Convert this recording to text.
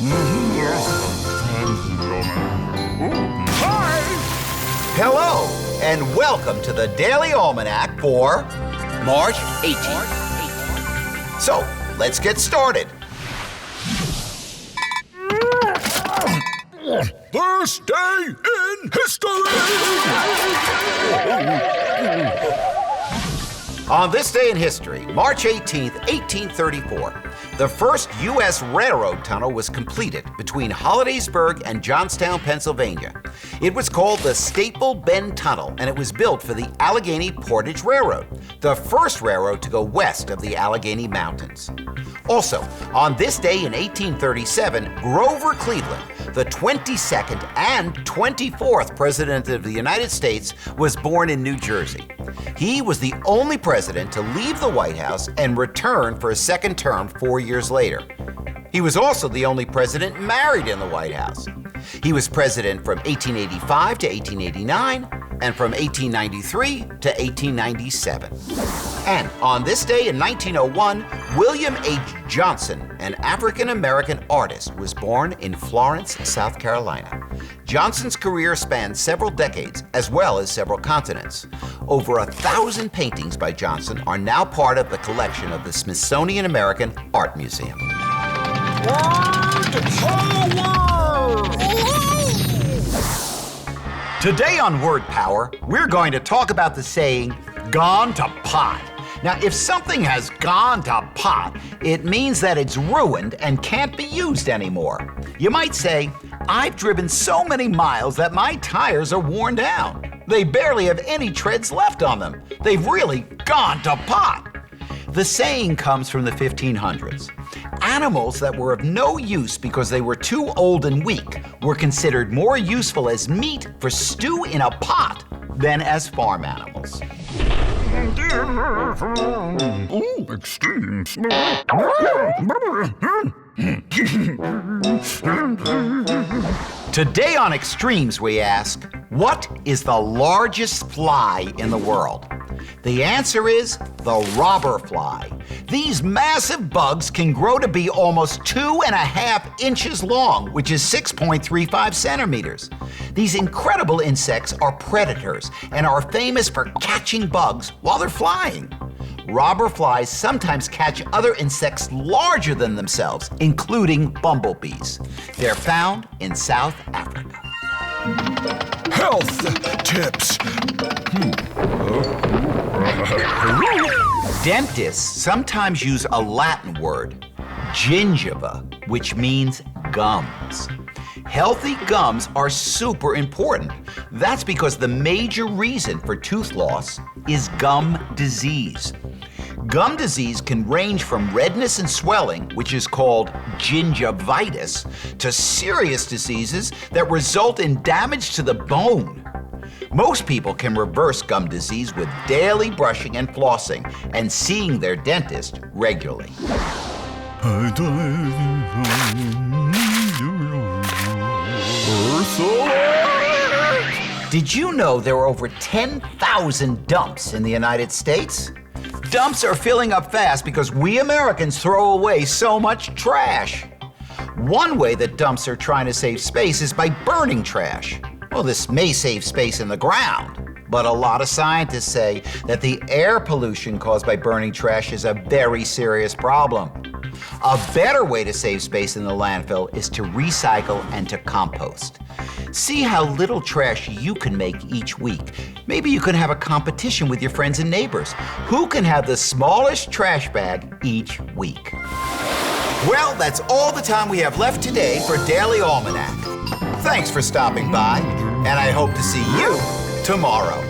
Hi! Hello, and welcome to the Daily Almanac for March 18th. So, let's get started. This day in history! On this day in history, March 18th, 1834, the first U.S. railroad tunnel was completed between Hollidaysburg and Johnstown, Pennsylvania. It was called the Staple Bend Tunnel, and it was built for the Allegheny Portage Railroad, the first railroad to go west of the Allegheny Mountains. Also, on this day in 1837, Grover Cleveland, the 22nd and 24th President of the United States, was born in New Jersey. He was the only president to leave the White House and return for a second term 4 years later. He was also the only president married in the White House. He was president from 1885 to 1889 and from 1893 to 1897. And on this day in 1901, William H. Johnson, an African-American artist, was born in Florence, South Carolina. Johnson's career spanned several decades, as well as several continents. Over 1,000 paintings by Johnson are now part of the collection of the Smithsonian American Art Museum. Today on Word Power, we're going to talk about the saying, gone to pot. Now, if something has gone to pot, it means that it's ruined and can't be used anymore. You might say, I've driven so many miles that my tires are worn down. They barely have any treads left on them. They've really gone to pot. The saying comes from the 1500s. Animals that were of no use because they were too old and weak were considered more useful as meat for stew in a pot than as farm animals. Ooh, extremes. Today on Extremes, we ask, what is the largest fly in the world? The answer is the robber fly. These massive bugs can grow to be almost 2.5 inches long, which is 6.35 centimeters. These incredible insects are predators and are famous for catching bugs while they're flying. Robber flies sometimes catch other insects larger than themselves, including bumblebees. They're found in South Africa. Health tips. Dentists sometimes use a Latin word, gingiva, which means gums. Healthy gums are super important. That's because the major reason for tooth loss is gum disease. Gum disease can range from redness and swelling, which is called gingivitis, to serious diseases that result in damage to the bone. Most people can reverse gum disease with daily brushing and flossing and seeing their dentist regularly. Did you know there are over 10,000 dumps in the United States? Dumps are filling up fast because we Americans throw away so much trash. One way that dumps are trying to save space is by burning trash. Well, this may save space in the ground, but a lot of scientists say that the air pollution caused by burning trash is a very serious problem. A better way to save space in the landfill is to recycle and to compost. See how little trash you can make each week. Maybe you can have a competition with your friends and neighbors. Who can have the smallest trash bag each week? Well, that's all the time we have left today for Daily Almanac. Thanks for stopping by, and I hope to see you tomorrow.